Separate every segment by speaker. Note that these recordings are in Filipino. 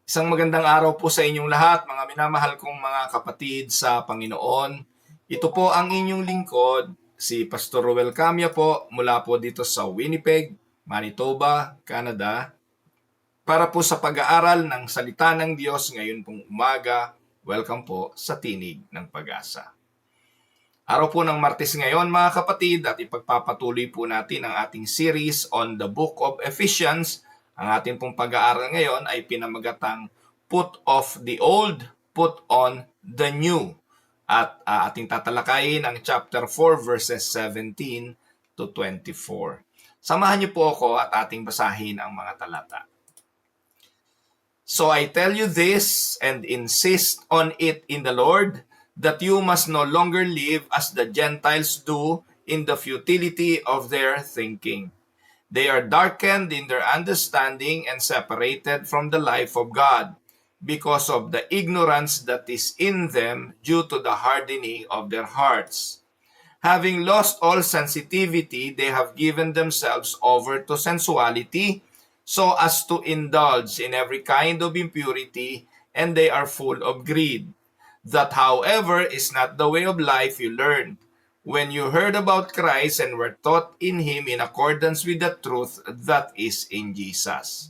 Speaker 1: Isang magandang araw po sa inyong lahat, mga minamahal kong mga kapatid sa Panginoon. Ito po ang inyong lingkod, si Pastor Ruel Camia po, mula po dito sa Winnipeg, Manitoba, Canada, para po sa pag-aaral ng Salita ng Diyos ngayon pong umaga. Welcome po sa Tinig ng Pag-asa. Araw po ng Martes ngayon mga kapatid at ipagpapatuloy po natin ang ating series on the Book of Ephesians. Ang ating pong pag-aaral ngayon ay pinamagatang Put off the old, put on the new. At ating tatalakayin ang chapter 4 verses 17 to 24. Samahan niyo po ako at ating basahin ang mga talata. So I tell you this and insist on it in the Lord, that you must no longer live as the Gentiles do in the futility of their thinking. They are darkened in their understanding and separated from the life of God because of the ignorance that is in them due to the hardening of their hearts. Having lost all sensitivity, they have given themselves over to sensuality so as to indulge in every kind of impurity, and they are full of greed. That, however, is not the way of life you learned when you heard about Christ and were taught in Him in accordance with the truth that is in Jesus.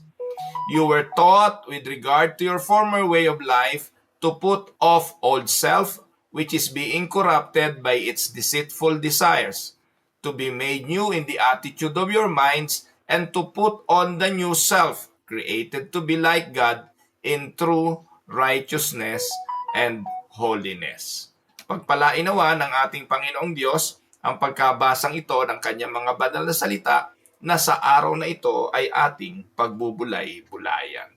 Speaker 1: You were taught with regard to your former way of life to put off old self, which is being corrupted by its deceitful desires, to be made new in the attitude of your minds, and to put on the new self, created to be like God in true righteousness and holiness. Pagpalain nawa ng ating Panginoong Diyos ang pagkabasang ito ng kanyang mga banal na salita na sa araw na ito ay ating pagbubulay-bulayan.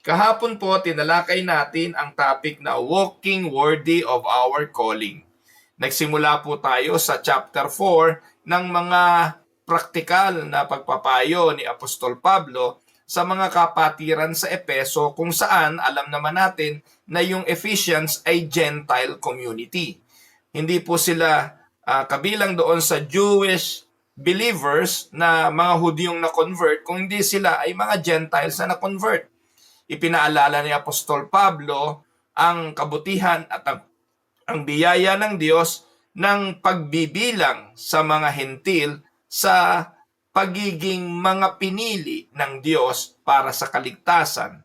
Speaker 1: Kahapon po, tinalakay natin ang topic na walking worthy of our calling. Nagsimula po tayo sa chapter 4 ng mga praktikal na pagpapayo ni Apostol Pablo sa mga kapatiran sa Epeso kung saan alam naman natin na yung Ephesians ay Gentile community. Hindi po sila kabilang doon sa Jewish believers na mga Hudyong na-convert, kung hindi sila ay mga Gentiles na na-convert. Ipinaalala ni Apostol Pablo ang kabutihan at ang biyaya ng Diyos ng pagbibilang sa mga hentil sa pagiging mga pinili ng Diyos para sa kaligtasan.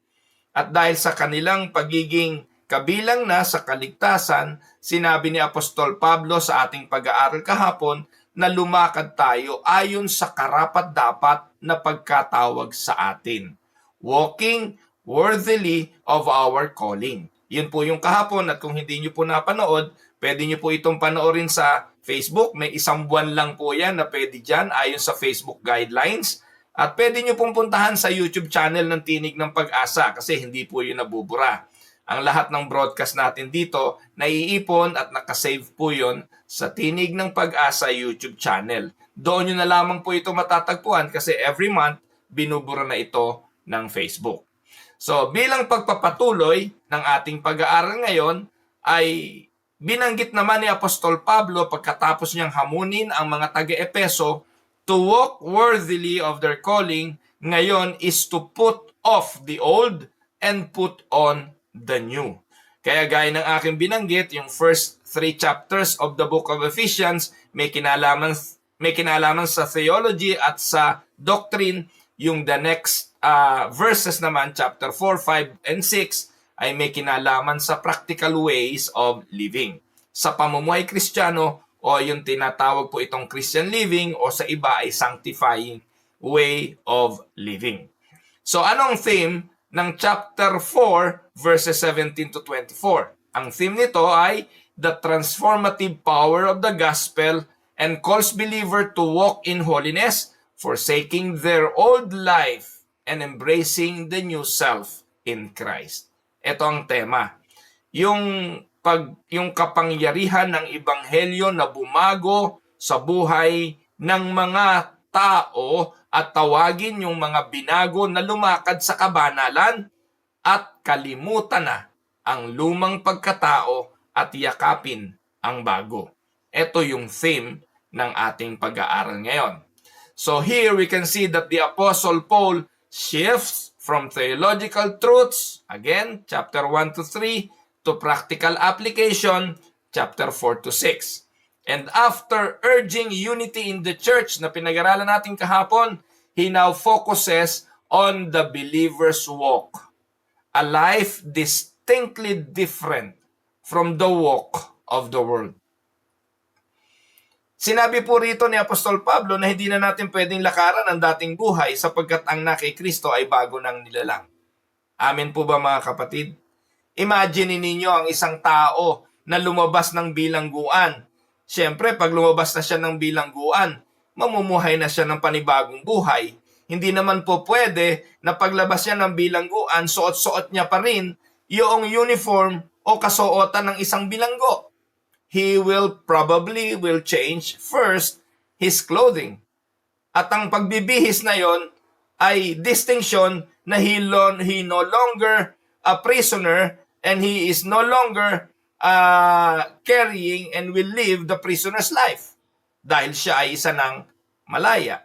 Speaker 1: At dahil sa kanilang pagiging kabilang na sa kaligtasan, sinabi ni Apostol Pablo sa ating pag-aaral kahapon na lumakad tayo ayon sa karapat-dapat na pagkatawag sa atin. Walking worthily of our calling. Yun po yung kahapon, at kung hindi nyo po napanood, pwede nyo po itong panoorin sa Facebook. May 1 buwan lang po yan na pwede dyan ayon sa Facebook guidelines. At pwede nyo pong puntahan sa YouTube channel ng Tinig ng Pag-asa kasi hindi po yun nabubura. Ang lahat ng broadcast natin dito, naiipon at nakasave po yun sa Tinig ng Pag-asa YouTube channel. Doon nyo na lamang po ito matatagpuan kasi every month, binubura na ito ng Facebook. So, bilang pagpapatuloy ng ating pag-aaral ngayon, ay binanggit naman ni Apostol Pablo pagkatapos niyang hamunin ang mga taga-Epeso to walk worthily of their calling, ngayon is to put off the old and put on the new. Kaya gaya ng aking binanggit, yung first 3 chapters of the book of Ephesians may kinalaman sa theology at sa doctrine. Yung the next verses naman, chapter 4, 5, and 6, ay may kinalaman sa practical ways of living. Sa pamumuhay Kristiyano, o yung tinatawag po itong Christian living, o sa iba ay sanctifying way of living. So anong theme ng chapter 4, verses 17 to 24? Ang theme nito ay the transformative power of the gospel and calls believer to walk in holiness, forsaking their old life and embracing the new self in Christ. Ito ang tema. Yung kapangyarihan ng ebanghelyo na bumago sa buhay ng mga tao at tawagin yung mga binago na lumakad sa kabanalan at kalimutan na ang lumang pagkatao at yakapin ang bago. Ito yung theme ng ating pag-aaral ngayon. So here we can see that the Apostle Paul shifts from theological truths, again, chapter 1 to 3, to practical application, chapter 4 to 6. And after urging unity in the church na pinag-aralan natin kahapon, he now focuses on the believer's walk. A life distinctly different from the walk of the world. Sinabi po rito ni Apostol Pablo na hindi na natin pwedeng lakaran ang dating buhay sapagkat ang na kay Kristo ay bago ng nilalang. Amen po ba mga kapatid? Imagine ninyo ang isang tao na lumabas ng bilangguan. Siyempre, pag lumabas na siya ng bilangguan, mamumuhay na siya ng panibagong buhay. Hindi naman po pwede na paglabas niya ng bilangguan, suot-suot niya pa rin yung uniform o kasuotan ng isang bilanggo. He will change first his clothing. At ang pagbibihis na yon ay distinction na he no longer a prisoner and he is no longer carrying and will live the prisoner's life dahil siya ay isa ng malaya.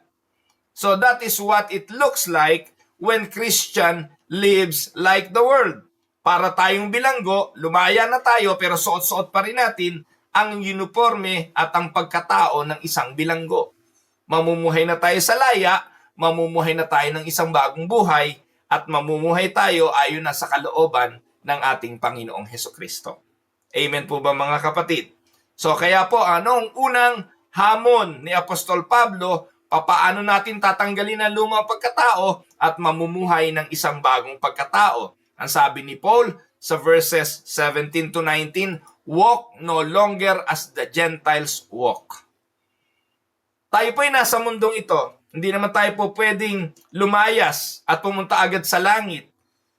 Speaker 1: So that is what it looks like when Christian lives like the world. Para tayong bilanggo, lumaya na tayo pero suot-suot pa rin natin ang uniforme at ang pagkatao ng isang bilanggo. Mamumuhay na tayo sa laya, mamumuhay na tayo ng isang bagong buhay, at mamumuhay tayo ayon na sa kalooban ng ating Panginoong Hesukristo. Amen po ba mga kapatid? So kaya po, anong unang hamon ni Apostol Pablo, papaano natin tatanggalin ang lumang pagkatao at mamumuhay ng isang bagong pagkatao? Ang sabi ni Paul sa verses 17 to 19, walk no longer as the Gentiles walk. Tayo po ay nasa mundong ito. Hindi naman tayo po pwedeng lumayas at pumunta agad sa langit.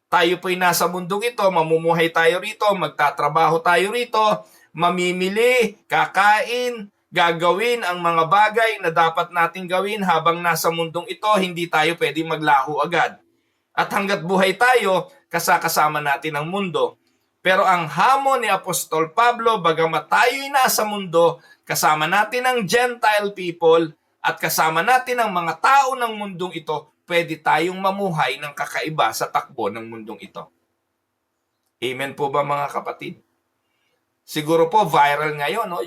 Speaker 1: Tayo po ay nasa mundong ito, mamumuhay tayo rito, magtatrabaho tayo rito, mamimili, kakain, gagawin ang mga bagay na dapat nating gawin habang nasa mundong ito, hindi tayo pwedeng maglaho agad. At hanggat buhay tayo, kasama natin ang mundo. Pero ang hamon ni Apostol Pablo, bagamat tayo'y nasa mundo, kasama natin ang Gentile people at kasama natin ang mga tao ng mundong ito, pwede tayong mamuhay ng kakaiba sa takbo ng mundong ito. Amen po ba mga kapatid? Siguro po viral ngayon, no?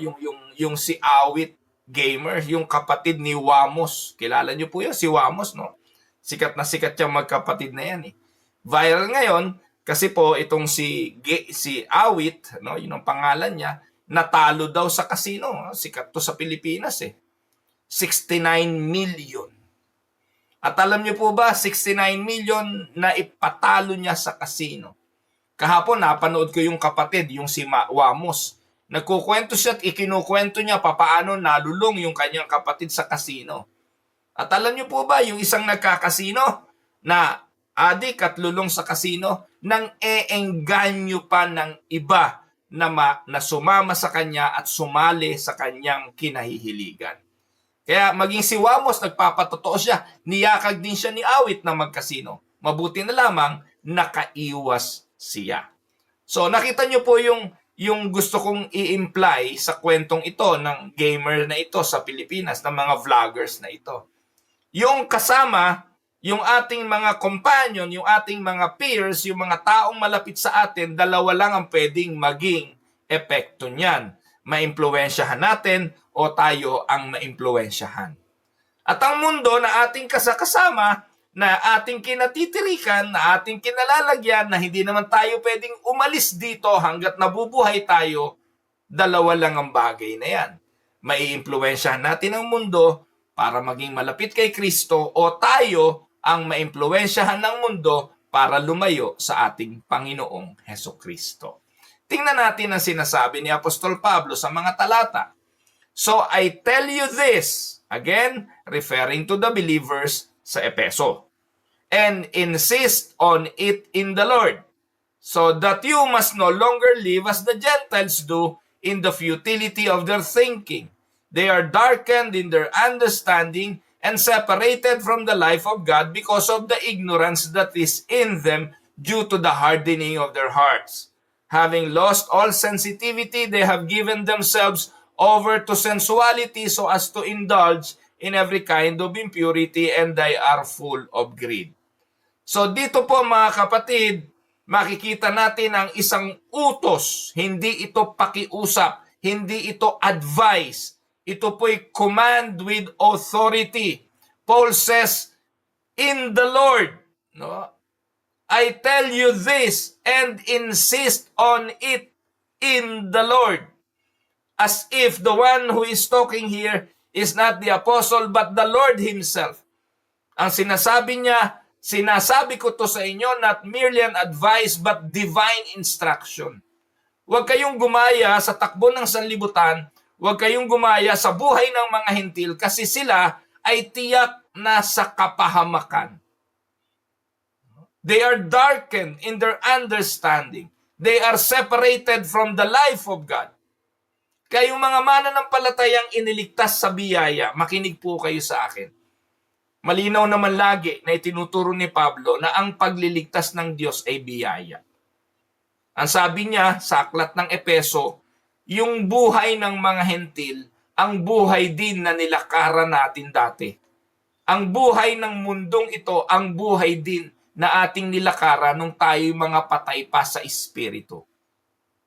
Speaker 1: yung si Awit Gamer, yung kapatid ni Wamos. Kilala niyo po yun, si Wamos, no? Sikat na sikat yung magkapatid na yan. Viral ngayon kasi po itong si Awit, no, yun ang pangalan niya, natalo daw sa casino. Sikat to sa Pilipinas 69 million. At alam niyo po ba, 69 million na ipatalo niya sa casino. Kahapon napanood ko yung kapatid, yung si Wamos. Nagkukwento siya at ikinukwento niya papaano nalulong yung kanyang kapatid sa casino. At alam niyo po ba, yung isang nagkakasino na adik at lulong sa kasino, nang eengganyo pa ng iba na sumama sa kanya at sumali sa kanyang kinahihiligan. Kaya maging si Wamos, nagpapatotoo siya, niyakag din siya ni Awit na magkasino. Mabuti na lamang, nakaiwas siya. So nakita niyo po yung gusto kong i-imply sa kwentong ito ng gamer na ito sa Pilipinas, ng mga vloggers na ito. Yung kasama, yung ating mga companion, yung ating mga peers, yung mga taong malapit sa atin, dalawa lang ang pwedeng maging epekto niyan. Maimpluwensyahan natin o tayo ang maimpluwensyahan. At ang mundo na ating kasama, na ating kinatitirikan, na ating kinalalagyan, na hindi naman tayo pwedeng umalis dito hanggat nabubuhay tayo, dalawa lang ang bagay na yan. Maiimpluwensyahan natin ang mundo para maging malapit kay Kristo o tayo ang maimpluwensyahan ng mundo para lumayo sa ating Panginoong Hesukristo. Tingnan natin ang sinasabi ni Apostol Pablo sa mga talata. So I tell you this, again, referring to the believers sa Epeso, and insist on it in the Lord, so that you must no longer live as the Gentiles do in the futility of their thinking. They are darkened in their understanding and separated from the life of God because of the ignorance that is in them due to the hardening of their hearts. Having lost all sensitivity, they have given themselves over to sensuality so as to indulge in every kind of impurity, and they are full of greed. So dito po mga kapatid, makikita natin ang isang utos. Hindi ito pakiusap, hindi ito advice. Ito po'y command with authority. Paul says, in the Lord, no? I tell you this and insist on it in the Lord. As if the one who is talking here is not the apostle but the Lord himself. Ang sinasabi niya, sinasabi ko to sa inyo, not merely an advice but divine instruction. Huwag kayong gumaya sa takbo ng sanlibutan, huwag kayong gumaya sa buhay ng mga hentil kasi sila ay tiyak na sa kapahamakan. They are darkened in their understanding. They are separated from the life of God. Kayong mga mananampalatayang iniligtas sa biyaya, makinig po kayo sa akin. Malinaw naman lagi na itinuturo ni Pablo na ang pagliligtas ng Diyos ay biyaya. Ang sabi niya sa aklat ng Epeso, yung buhay ng mga hentil, ang buhay din na nilakaran natin dati. Ang buhay ng mundong ito, ang buhay din na ating nilakaran nung tayo'y mga patay pa sa espiritu.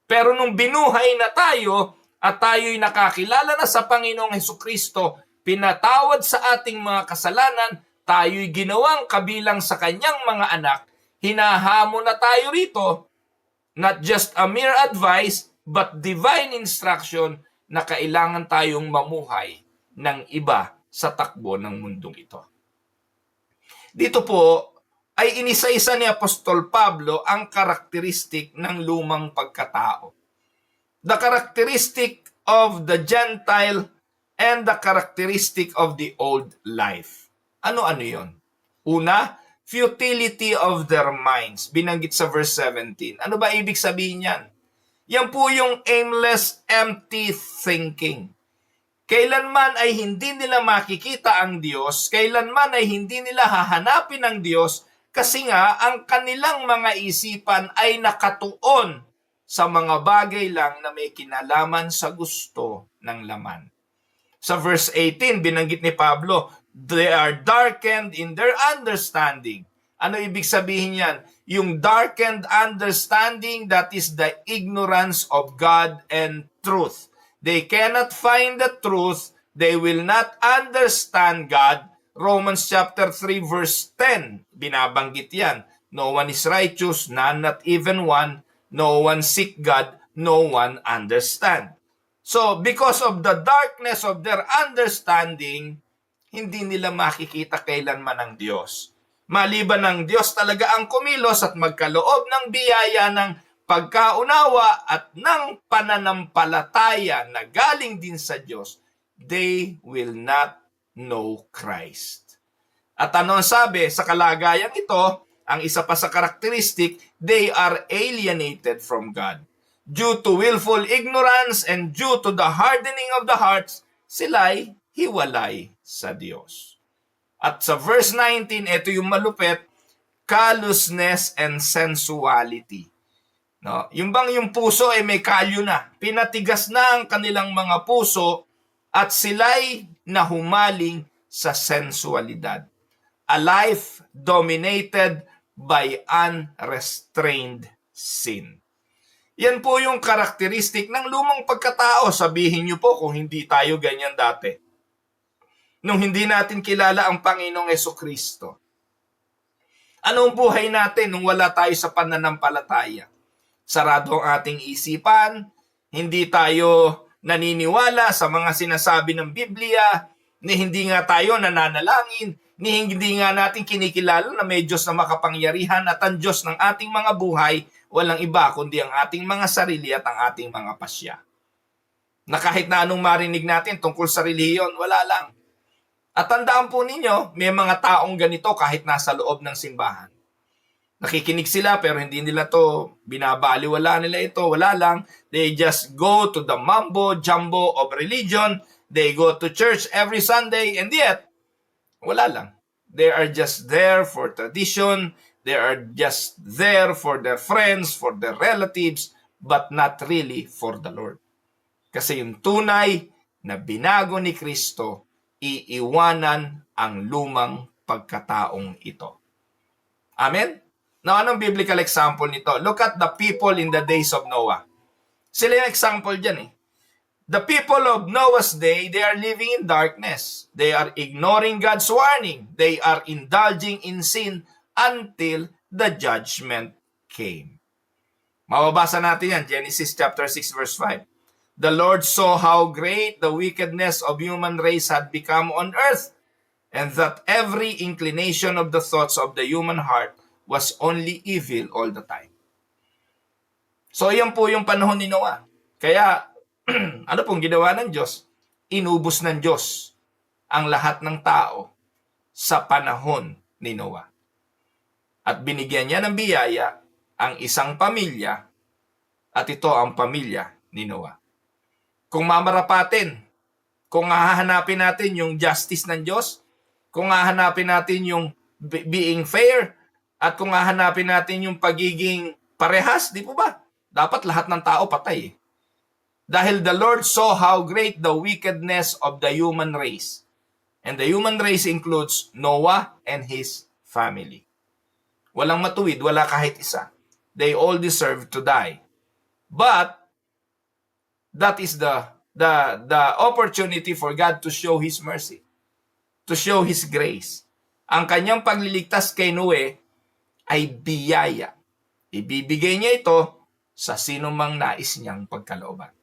Speaker 1: Pero nung binuhay na tayo at tayo'y nakakilala na sa Panginoong Hesukristo, pinatawad sa ating mga kasalanan, tayo'y ginawang kabilang sa kanyang mga anak, hinahamon na tayo rito, not just a mere advice, but divine instruction na kailangan tayong mamuhay ng iba sa takbo ng mundong ito. Dito po ay inisa-isa ni Apostol Pablo ang karakteristik ng lumang pagkatao. The characteristic of the Gentile and the characteristic of the old life. Ano-ano yon? Una, futility of their minds. Binanggit sa verse 17. Ano ba ibig sabihin yan? Yan po yung aimless, empty thinking. Kailanman ay hindi nila makikita ang Diyos, kailanman ay hindi nila hahanapin ang Diyos, kasi nga ang kanilang mga isipan ay nakatuon sa mga bagay lang na may kinalaman sa gusto ng laman. Sa verse 18, binanggit ni Pablo, they are darkened in their understanding. Ano ibig sabihin yan? Yung darkened understanding, that is the ignorance of God and truth. They cannot find the truth. They will not understand God. Romans chapter 3 verse 10, binabanggit yan. No one is righteous, none, not even one. No one seek God, no one understand. So, because of the darkness of their understanding, hindi nila makikita kailanman ang Diyos. Maliban ng Diyos talaga ang kumilos at magkaloob ng biyaya ng pagkaunawa at ng pananampalataya na galing din sa Diyos, they will not know Christ. At ano ang sabi? Sa kalagayang ito, ang isa pa sa karakteristik, they are alienated from God. Due to willful ignorance and due to the hardening of the hearts, sila'y hiwalay sa Diyos. At sa verse 19, ito yung malupit, callousness and sensuality. No? Yung bang yung puso ay may kalyo na. Pinatigas na ang kanilang mga puso at sila'y nahumaling sa sensualidad. A life dominated by unrestrained sin. Yan po yung karakteristik ng lumang pagkatao. Sabihin niyo po kung hindi tayo ganyan dati. Nung hindi natin kilala ang Panginoong Hesukristo. Anong buhay natin nung wala tayo sa pananampalataya? Sarado ang ating isipan, hindi tayo naniniwala sa mga sinasabi ng Biblia, ni hindi nga tayo nananalangin, ni hindi nga natin kinikilala na may Diyos na makapangyarihan at ang Diyos ng ating mga buhay, walang iba kundi ang ating mga sarili at ang ating mga pasya. Na kahit na anong marinig natin tungkol sa relihiyon, wala lang. At tandaan po ninyo, may mga taong ganito kahit nasa loob ng simbahan. Nakikinig sila pero hindi nila to binabaliwala nila ito. Wala lang. They just go to the mumbo-jumbo of religion. They go to church every Sunday and yet, wala lang. They are just there for tradition. They are just there for their friends, for their relatives, but not really for the Lord. Kasi yung tunay na binago ni Kristo, iiwanan ang lumang pagkataong ito. Amen? Now, anong biblical example nito? Look at the people in the days of Noah. Sila yung example dyan eh. The people of Noah's day, they are living in darkness. They are ignoring God's warning. They are indulging in sin until the judgment came. Mababasa natin yan, Genesis chapter 6 verse 5. The Lord saw how great the wickedness of human race had become on earth, and that every inclination of the thoughts of the human heart was only evil all the time. So yan po yung panahon ni Noah. Kaya, ano pong ginawa ng Diyos? Inubos ng Diyos ang lahat ng tao sa panahon ni Noah. At binigyan niya ng biyaya ang isang pamilya, at ito ang pamilya ni Noah. Kung mamarapatin, kung hahanapin natin yung justice ng Diyos, kung hahanapin natin yung being fair, at kung hahanapin natin yung pagiging parehas, di po ba? Dapat lahat ng tao patay eh. Dahil the Lord saw how great the wickedness of the human race. And the human race includes Noah and his family. Walang matuwid, wala kahit isa. They all deserve to die. But that is the opportunity for God to show His mercy, to show His grace. Ang kanyang pagliligtas kay Noe ay biyaya. Ibibigay niya ito sa sino mang nais niyang pagkalooban.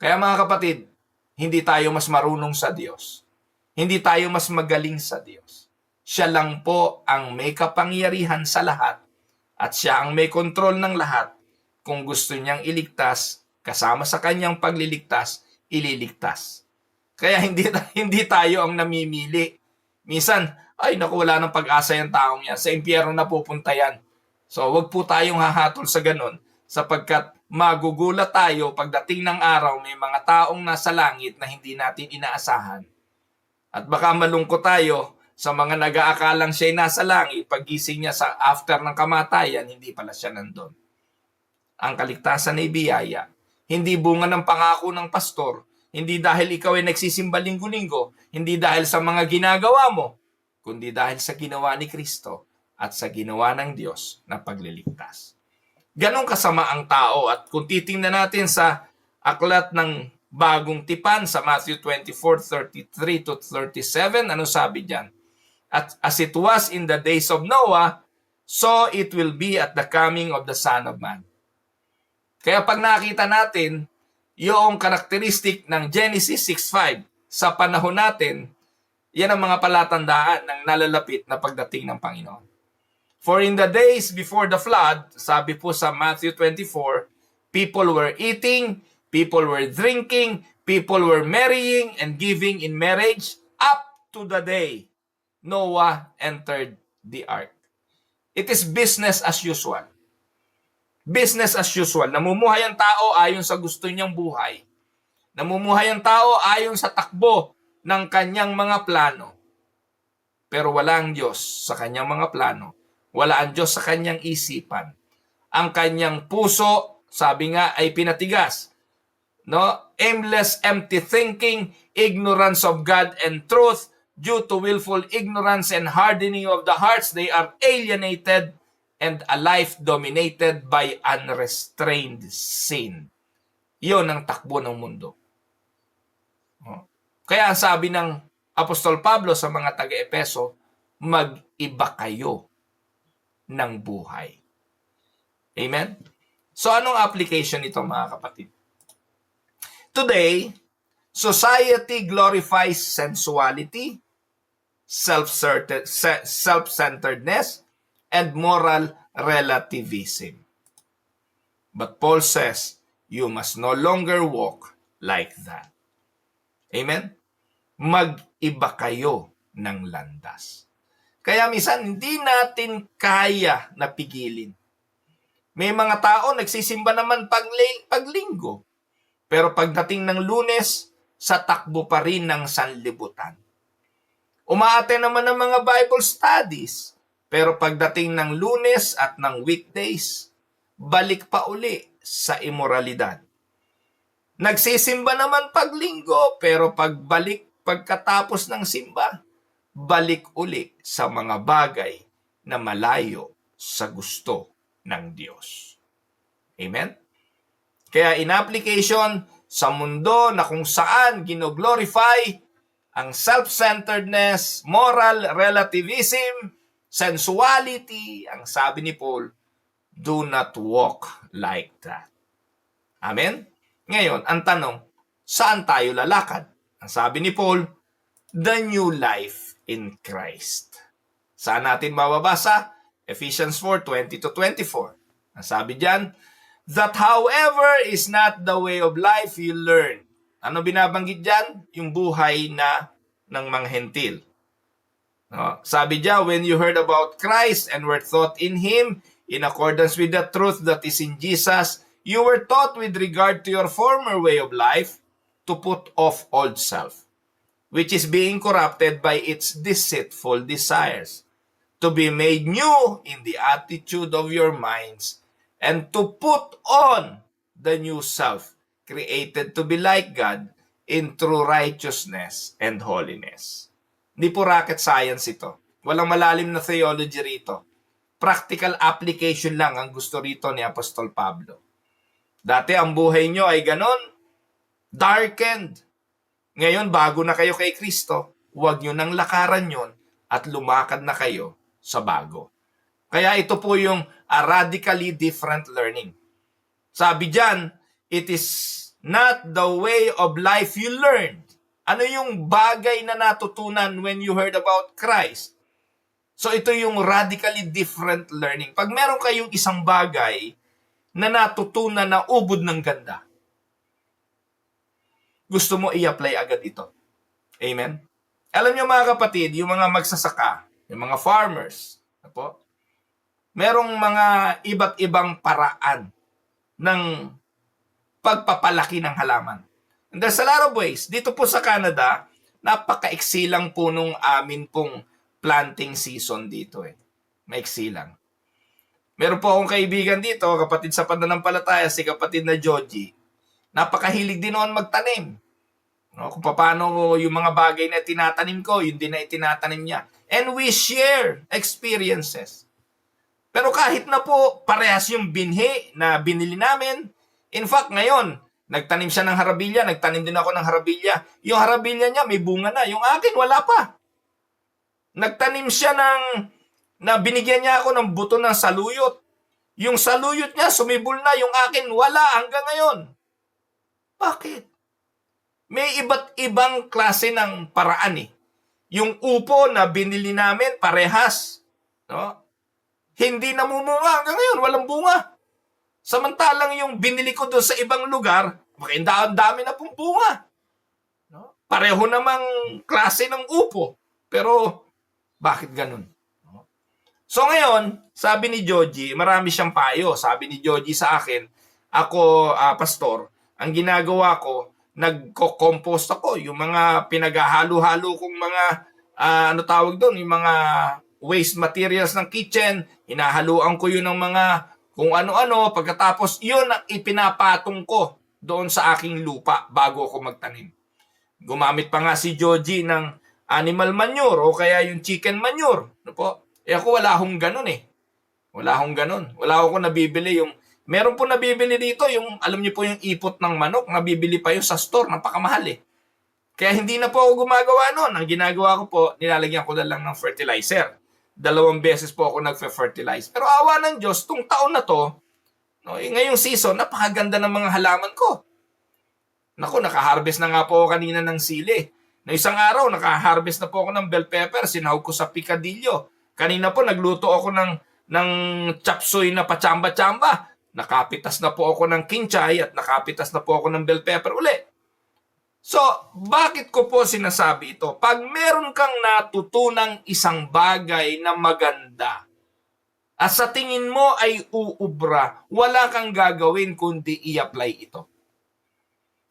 Speaker 1: Kaya mga kapatid, hindi tayo mas marunong sa Diyos. Hindi tayo mas magaling sa Diyos. Siya lang po ang may kapangyarihan sa lahat at siya ang may kontrol ng lahat. Kung gusto niyang iligtas, kasama sa kanyang pagliligtas, ililigtas. Kaya hindi tayo ang namimili. Minsan, ay naku, wala ng pag-asa yung taong yan. Sa impyerno na pupunta yan. So, wag po tayong hahatol sa ganun sapagkat magugulat tayo pagdating ng araw may mga taong nasa langit na hindi natin inaasahan. At baka malungkot tayo sa mga nag-aakalang siya'y nasa langit, paggising niya sa after ng kamatayan, hindi pala siya nandun. Ang kaligtasan ay biyaya. Hindi bunga ng pangako ng pastor, hindi dahil ikaw ay nagsisimba linggo-linggo, hindi dahil sa mga ginagawa mo, kundi dahil sa ginawa ni Kristo at sa ginawa ng Diyos na pagliligtas. Ganon kasama ang tao, at kung titingnan natin sa aklat ng Bagong Tipan sa Matthew 24:33 to 37, ano sabi diyan? At as it was in the days of Noah, so it will be at the coming of the Son of Man. Kaya pag nakita natin yung karakteristik ng Genesis 6:5 sa panahon natin, yan ang mga palatandaan ng nalalapit na pagdating ng Panginoon. For in the days before the flood, sabi po sa Matthew 24, people were eating, people were drinking, people were marrying and giving in marriage up to the day Noah entered the ark. It is business as usual. Business as usual. Namumuhay ang tao ayon sa gusto niyang buhay. Namumuhay ang tao ayon sa takbo ng kanyang mga plano. Pero wala ang Diyos sa kanyang mga plano. Wala ang Diyos sa kanyang isipan. Ang kanyang puso, sabi nga, ay pinatigas. No? Aimless, empty thinking, ignorance of God and truth, due to willful ignorance and hardening of the hearts, they are alienated and a life dominated by unrestrained sin. Iyon ang takbo ng mundo. Kaya sabi ng Apostol Pablo sa mga taga-Epeso, mag-iba kayo ng buhay. Amen? So anong application nito mga kapatid? Today, society glorifies sensuality, self-centeredness, and moral relativism. But Paul says, you must no longer walk like that. Amen? Mag-iba kayo ng landas. Kaya minsan, hindi natin kaya na pigilin. May mga tao nagsisimba naman paglinggo. Pero pagdating ng Lunes, sa takbo pa rin ng sanlibutan. Umaate naman ng mga Bible studies. Pero pagdating ng Lunes at ng weekdays, balik pa uli sa imoralidad. Nagsisimba naman paglinggo, pero pagkatapos ng simba, balik uli sa mga bagay na malayo sa gusto ng Diyos. Amen? Kaya in application, sa mundo na kung saan ginoglorify ang self-centeredness, moral relativism, sensuality, ang sabi ni Paul, do not walk like that. Amen? Ngayon, ang tanong, saan tayo lalakad? Ang sabi ni Paul, the new life in Christ. Saan natin mababasa? Ephesians 4:20-24. Ang sabi diyan, that however is not the way of life you learn. Ano binabanggit diyan? Yung buhay na ng mga hentil. No? Sabi diyan, when you heard about Christ and were taught in Him, in accordance with the truth that is in Jesus, you were taught with regard to your former way of life to put off old self, which is being corrupted by its deceitful desires, to be made new in the attitude of your minds, and to put on the new self, created to be like God in true righteousness and holiness. Hindi po rocket science ito. Walang malalim na theology rito. Practical application lang ang gusto rito ni Apostol Pablo. Dati ang buhay nyo ay ganon, darkened. Ngayon, bago na kayo kay Kristo, huwag nyo nang lakaran yon at lumakad na kayo sa bago. Kaya ito po yung a radically different learning. Sabi diyan, it is not the way of life you learned. Ano yung bagay na natutunan when you heard about Christ? So ito yung radically different learning. Pag meron kayong isang bagay na natutunan na ubod ng ganda, gusto mo i-apply agad ito. Amen? Alam niyo mga kapatid, yung mga magsasaka, yung mga farmers, po, merong mga iba't ibang paraan ng pagpapalaki ng halaman. And there's a lot of ways. Dito po sa Canada, napaka-iksi lang po nung amin pong planting season dito eh. Maiksi lang. Meron po akong kaibigan dito, kapatid sa pananampalataya, si kapatid na Joji. Napakahilig din noon magtanim. No, kung paano yung mga bagay na tinatanim ko, yun din na itinatanim niya. And we share experiences. Pero kahit na po parehas yung binhi na binili namin, in fact ngayon, nagtanim siya ng harabilya, nagtanim din ako ng harabilya. Yung harabilya niya may bunga na, yung akin wala pa. Nagtanim siya na binigyan niya ako ng buto ng saluyot. Yung saluyot niya sumibol na, yung akin wala hanggang ngayon. Bakit? May iba't ibang klase ng paraan eh. Yung upo na binili namin, parehas. No? Hindi namumunga hanggang ngayon, walang bunga. Samantalang yung binili ko doon sa ibang lugar, ang dami na pong bunga. No? Pareho namang klase ng upo. Pero, bakit ganun? No? So ngayon, sabi ni Joji, marami siyang payo. Sabi ni Joji sa akin, ako, pastor, ang ginagawa ko, nagko-compost ako. Yung mga pinaghahalo-halo kong mga, ano tawag doon, yung mga waste materials ng kitchen, hinahaluan ko yun ng mga kung ano-ano, pagkatapos yun ang ipinapatong ko doon sa aking lupa bago ako magtanim. Gumamit pa nga si Joji ng animal manure o kaya yung chicken manure. Ano po? Eh ako wala akong ganun eh. Wala akong ganun. Wala akong nabibili yung, meron po nabibili dito yung, alam niyo po yung ipot ng manok, nabibili pa yung sa store, napakamahal eh. Kaya hindi na po ako gumagawa noon. Ang ginagawa ko po, nilalagyan ko na lang ng fertilizer. 2 beses po ako nagfe-fertilize. Pero awa ng Diyos, tung taon na to, no, ngayong season, napakaganda ng mga halaman ko. Naku, nakaharvest na nga po ako kanina ng sili. Na isang araw, nakaharvest na po ako ng bell pepper, sinahog ko sa picadillo. Kanina po, nagluto ako ng chop suey na pachamba-chamba. Nakapitas na po ako ng kinchay at nakapitas na po ako ng bell pepper uli. So, bakit ko po sinasabi ito? Pag meron kang natutunang isang bagay na maganda at sa tingin mo ay uubra, wala kang gagawin kundi i-apply ito.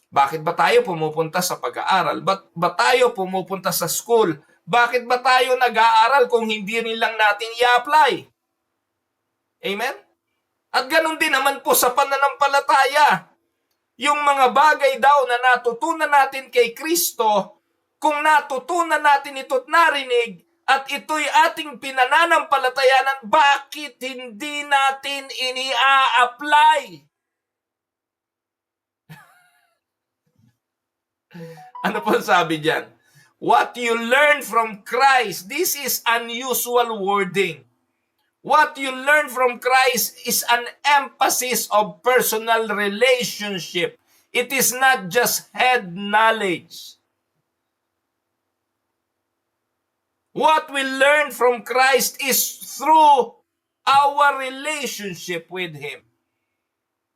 Speaker 1: Bakit ba tayo pumupunta sa pag-aaral? Ba tayo pumupunta sa school? Bakit ba tayo nag-aaral kung hindi rin lang natin i-apply? Amen? At ganun din naman po sa pananampalataya. Yung mga bagay daw na natutunan natin kay Kristo, kung natutunan natin ito at narinig, at ito'y ating pinananampalatayanan, bakit hindi natin ini-apply? Ano po sabi diyan? What you learn from Christ, this is unusual wording. What you learn from Christ is an emphasis of personal relationship. It is not just head knowledge. What we learn from Christ is through our relationship with Him.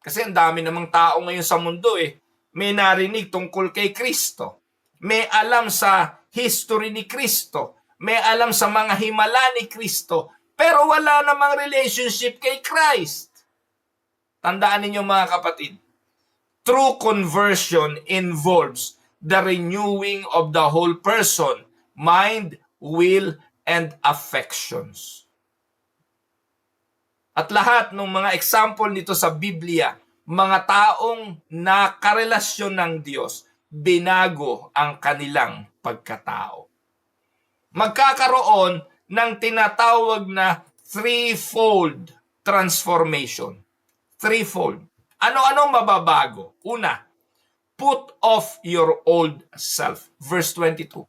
Speaker 1: Kasi ang dami namang tao ngayon sa mundo may narinig tungkol kay Kristo. May alam sa history ni Kristo. May alam sa mga himala ni Kristo. Pero wala namang relationship kay Christ. Tandaan ninyo mga kapatid, true conversion involves the renewing of the whole person, mind, will, and affections. At lahat ng mga example nito sa Biblia, mga taong nakarelasyon ng Diyos, binago ang kanilang pagkatao. Magkakaroon ng tinatawag na threefold transformation. Threefold. Ano-ano mababago? Una, put off your old self. Verse 22.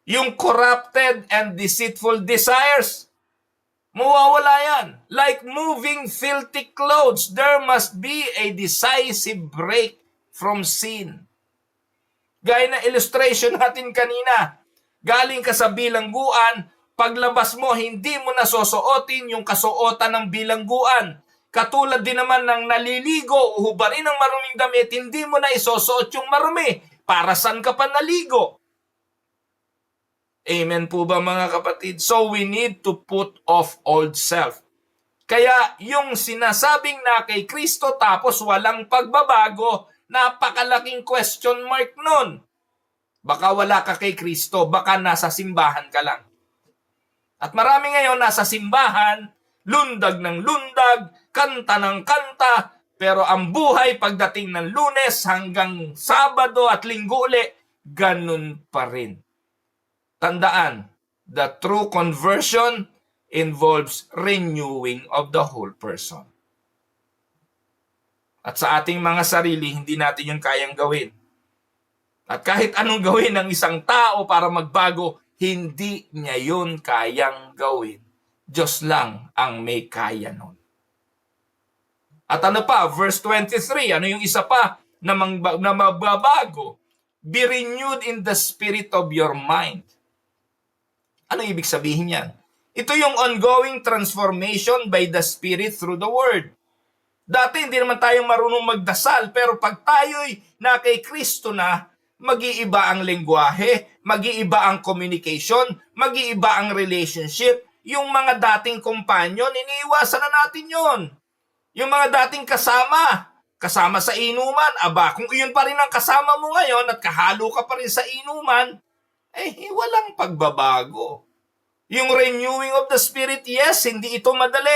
Speaker 1: Yung corrupted and deceitful desires, mawawala yan. Like moving filthy clothes, there must be a decisive break from sin. Gaya na illustration natin kanina, galing ka sa bilangguan, paglabas mo, hindi mo na susuotin yung kasuotan ng bilangguan. Katulad din naman ng naliligo, uhubarin ng maruming damit, hindi mo na isusuot yung marumi. Para saan ka pa naligo? Amen po ba mga kapatid? So we need to put off old self. Kaya yung sinasabing na kay Kristo tapos walang pagbabago, napakalaking question mark nun. Baka wala ka kay Kristo, baka nasa simbahan ka lang. At marami ngayon nasa simbahan, lundag ng lundag, kanta ng kanta, pero ang buhay pagdating ng Lunes hanggang Sabado at Linggo uli, ganun pa rin. Tandaan, the true conversion involves renewing of the whole person. At sa ating mga sarili, hindi natin yun kayang gawin. At kahit anong gawin ng isang tao para magbago, hindi niya yun kayang gawin. Diyos lang ang may kaya nun. At ano pa, verse 23, ano yung isa pa na magbabago? Be renewed in the spirit of your mind. Ano ibig sabihin yan? Ito yung ongoing transformation by the Spirit through the Word. Dati hindi naman tayo marunong magdasal, pero pag tayo'y na kay Kristo na, mag-iiba ang lengguwahe, mag-iiba ang communication, mag-iiba ang relationship. Yung mga dating kompanyon, iniiwasan na natin yon. Yung mga dating kasama sa inuman, aba, kung iyon pa rin ang kasama mo ngayon at kahalo ka pa rin sa inuman, walang pagbabago. Yung renewing of the Spirit, yes, hindi ito madali.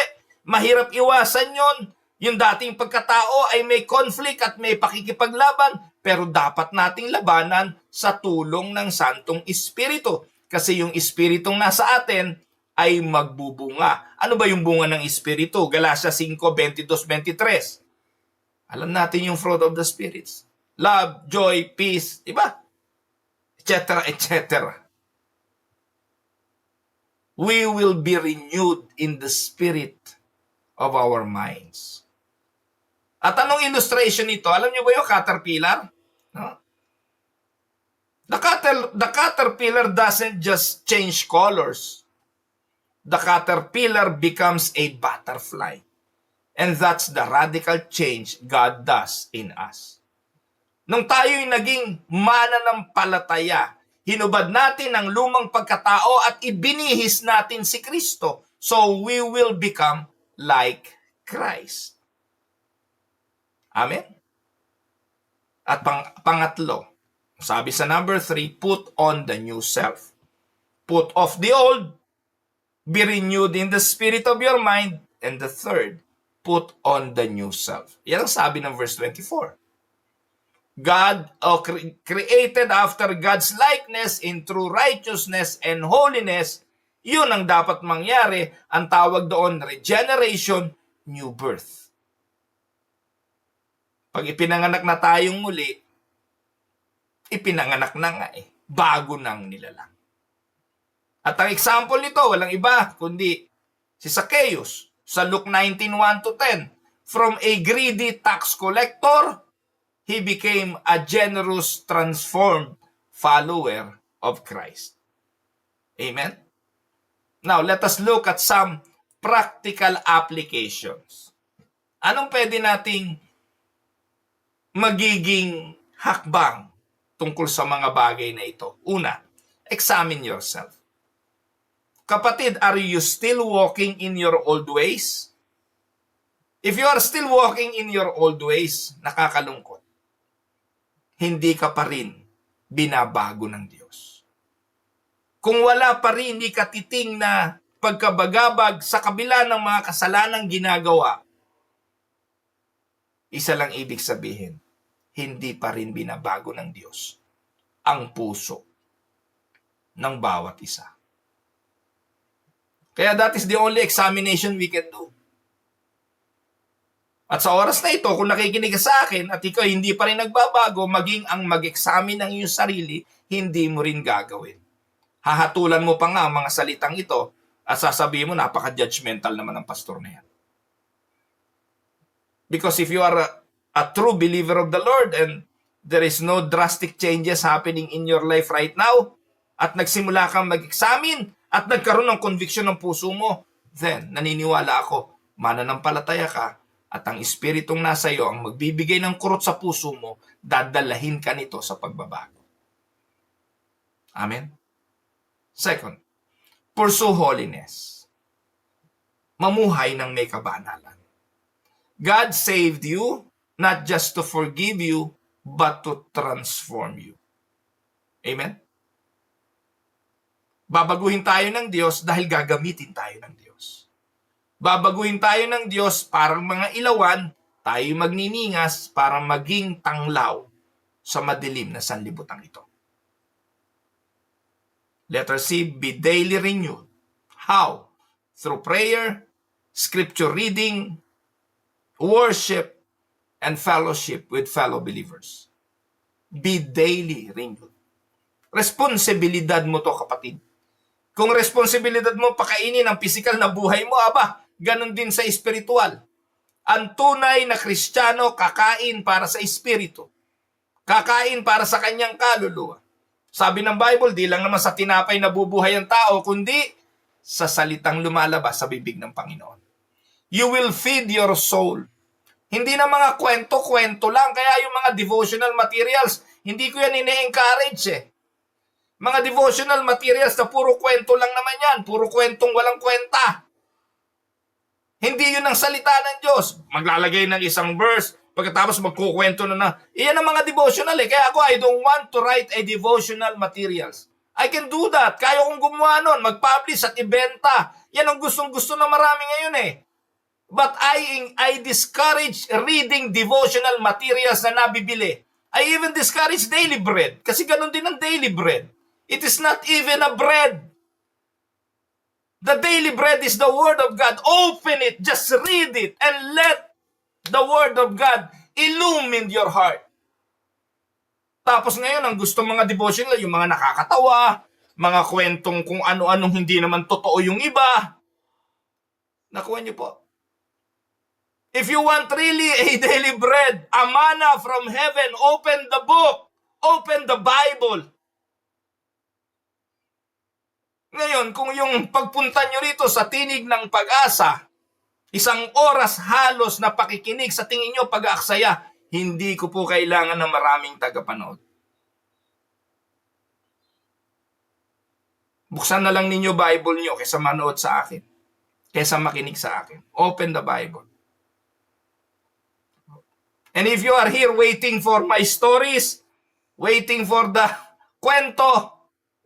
Speaker 1: Mahirap iwasan yon. Yung dating pagkatao ay may conflict at may pakikipaglaban, pero dapat nating labanan sa tulong ng Santong Espiritu. Kasi yung Espiritong nasa atin ay magbubunga. Ano ba yung bunga ng Espiritu? Galatia 5:22-23. Alam natin yung fruit of the spirits. Love, joy, peace, diba? Etc., etc. We will be renewed in the spirit of our minds. At anong illustration nito? Alam niyo ba yung caterpillar? No? The caterpillar doesn't just change colors. The caterpillar becomes a butterfly. And that's the radical change God does in us. Nung tayo'y naging mananampalataya, hinubad natin ang lumang pagkatao at ibinihis natin si Kristo. So we will become like Christ. Amen? At pangatlo, sabi sa number 3, put on the new self. Put off the old, be renewed in the spirit of your mind. And the third, put on the new self. Yan ang sabi ng verse 24. God created after God's likeness in true righteousness and holiness, yun ang dapat mangyari. Ang tawag doon, regeneration, new birth. Pag ipinanganak na tayong muli, ipinanganak na nga bago nang nilalang. At ang example nito, walang iba, kundi si Zacchaeus sa Luke 19:1-10. From a greedy tax collector, he became a generous, transformed follower of Christ. Amen? Now, let us look at some practical applications. Anong pwede nating magiging hakbang tungkol sa mga bagay na ito? Una, examine yourself. Kapatid, are you still walking in your old ways? If you are still walking in your old ways, nakakalungkot. Hindi ka pa rin binabago ng Diyos. Kung wala pa rin ikatiting na pagkabagabag sa kabila ng mga kasalanang ginagawa, isa lang ibig sabihin, hindi pa rin binabago ng Diyos ang puso ng bawat isa. Kaya that is the only examination we can do. At sa oras na ito, kung nakikinig ka sa akin at ikaw hindi pa rin nagbabago, maging ang mag-examine ng iyong sarili, hindi mo rin gagawin. Hahatulan mo pa nga ang mga salitang ito at sasabihin mo, napaka-judgmental naman ang pastor na yan. Because if you are a true believer of the Lord and there is no drastic changes happening in your life right now, at nagsimula kang mag-examine at nagkaroon ng conviction ng puso mo, then naniniwala ako, mananampalataya ka, at ang espiritong nasa iyo ang magbibigay ng kurot sa puso mo, dadalahin ka nito sa pagbabago. Amen? Second, pursue holiness. Mamuhay ng may kabanalan. God saved you not just to forgive you, but to transform you. Amen? Babaguhin tayo ng Diyos dahil gagamitin tayo ng Diyos. Babaguhin tayo ng Diyos parang mga ilawan, tayo magniningas para maging tanglaw sa madilim na sanlibutan ito. Letter C, be daily renewed. How? Through prayer, scripture reading, worship, and fellowship with fellow believers. Be daily renewed. Responsibilidad mo to, kapatid. Kung responsibilidad mo pakainin ang physical na buhay mo, ganon din sa espiritual. Ang tunay na Kristiyano kakain para sa espiritu. Kakain para sa kanyang kaluluwa. Sabi ng Bible, di lang naman sa tinapay na bubuhay ang tao, kundi sa salitang lumalabas sa bibig ng Panginoon. You will feed your soul. Hindi na mga kwento-kwento lang. Kaya yung mga devotional materials, hindi ko yan ine-encourage Mga devotional materials na puro kwento lang naman yan. Puro kwentong walang kwenta. Hindi yun ang salita ng Diyos. Maglalagay ng isang verse, pagkatapos magkukwento na. Iyan ang mga devotional Kaya ako, I don't want to write a devotional materials. I can do that. Kaya kong gumawa nun, mag-publish at ibenta. Yan ang gustong-gusto na marami ngayon But I discourage reading devotional materials na nabibili. I even discourage daily bread. Kasi ganun din ang daily bread. It is not even a bread. The daily bread is the Word of God. Open it, just read it, and let the Word of God illumine your heart. Tapos ngayon, ang gusto mga devotional, yung mga nakakatawa, mga kwentong kung ano-anong hindi naman totoo yung iba. Nakuha niyo po. If you want really a daily bread, a manna from heaven, open the book, open the Bible. Ngayon, kung yung pagpunta nyo rito sa Tinig ng Pag-asa, isang oras halos na pakikinig sa tingin nyo pag-aaksaya, hindi ko po kailangan ng maraming tagapanood. Buksan na lang ninyo Bible nyo kaysa manood sa akin, kaysa makinig sa akin. Open the Bible. And if you are here waiting for my stories, waiting for the kwento,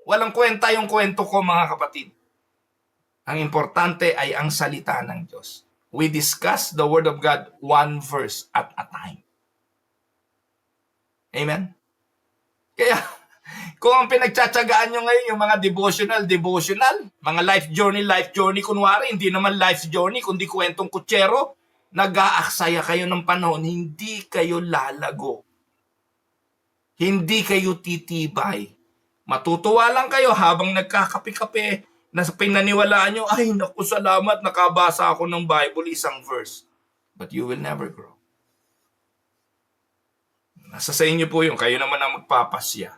Speaker 1: walang kwenta yung kwento ko, mga kapatid. Ang importante ay ang salita ng Diyos. We discuss the Word of God one verse at a time. Amen? Kaya, kung ang pinagtsatsagaan nyo ngayon, yung mga devotional, mga life journey, kunwari, hindi naman life journey, kundi kwentong kutsero, nag-aaksaya kayo ng panahon, hindi kayo lalago. Hindi kayo titibay. Matutuwa lang kayo habang nagkakape-kape na pinaniwalaan nyo, ay naku, salamat, nakabasa ako ng Bible, isang verse. But you will never grow. Nasa sa inyo po yung kayo naman ang magpapasya.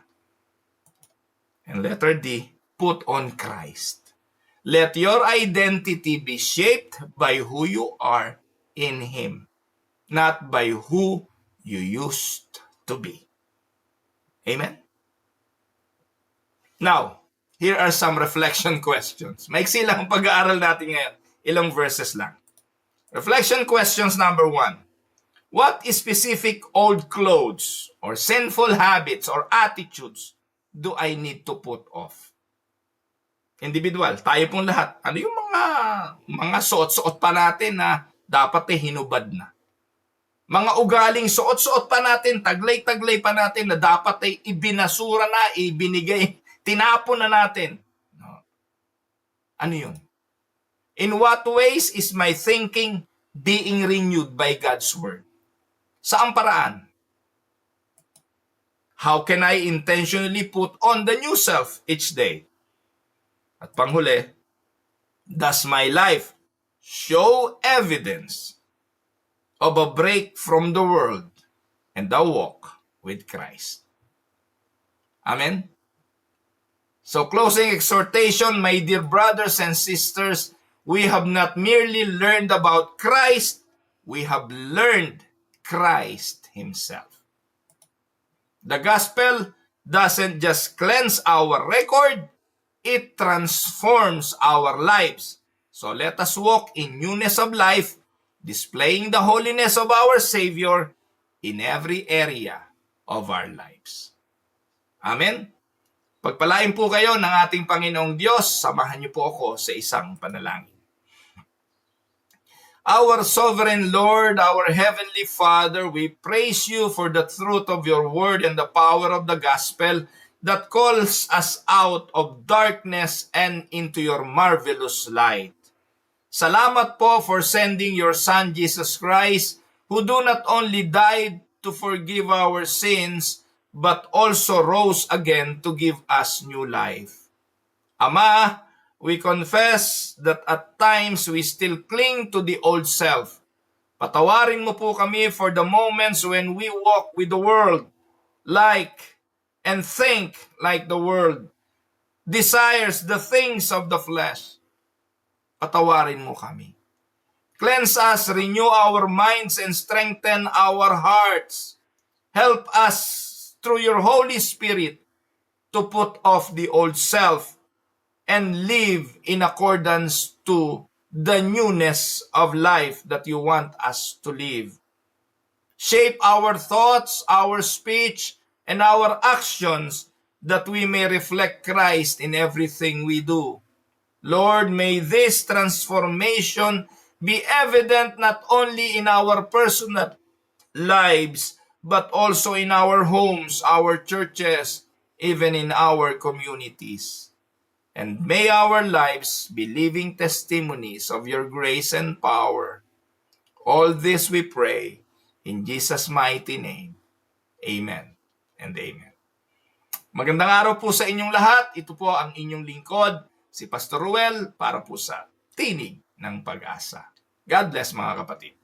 Speaker 1: And letter D, put on Christ. Let your identity be shaped by who you are in Him, not by who you used to be. Amen? Now, here are some reflection questions. Maiksi lang ang pag-aaral natin ngayon. Ilang verses lang. Reflection questions number 1. What specific old clothes or sinful habits or attitudes do I need to put off? Individual, tayo pong lahat. Ano yung mga suot-suot pa natin na dapat hinubad na? Mga ugaling suot-suot pa natin, taglay-taglay pa natin na dapat ibinasura na, ibinigay, tinapon na natin. No. Ano yun? In what ways is my thinking being renewed by God's Word? Saan paraan? How can I intentionally put on the new self each day? At panghuli, does my life show evidence of a break from the world and a walk with Christ? Amen? So closing exhortation, my dear brothers and sisters, we have not merely learned about Christ, we have learned Christ Himself. The gospel doesn't just cleanse our record, it transforms our lives. So let us walk in newness of life, displaying the holiness of our Savior in every area of our lives. Amen? Pagpalain po kayo ng ating Panginoong Diyos, samahan niyo po ako sa isang panalangin. Our sovereign Lord, our heavenly Father, we praise you for the truth of your word and the power of the gospel that calls us out of darkness and into your marvelous light. Salamat po for sending your Son, Jesus Christ, who do not only died to forgive our sins, but also rose again to give us new life. Ama, we confess that at times we still cling to the old self. Patawarin mo po kami for the moments when we walk with the world, like and think like the world, desires the things of the flesh. Patawarin mo kami. Cleanse us, renew our minds, and strengthen our hearts. Help us through your Holy Spirit to put off the old self and live in accordance to the newness of life that you want us to live. Shape our thoughts, our speech, and our actions that we may reflect Christ in everything we do. Lord, may this transformation be evident not only in our personal lives, but also in our homes, our churches, even in our communities. And may our lives be living testimonies of your grace and power. All this we pray in Jesus' mighty name. Amen and amen. Magandang araw po sa inyong lahat. Ito po ang inyong lingkod, si Pastor Ruel, para po sa Tinig ng Pag-asa. God bless mga kapatid.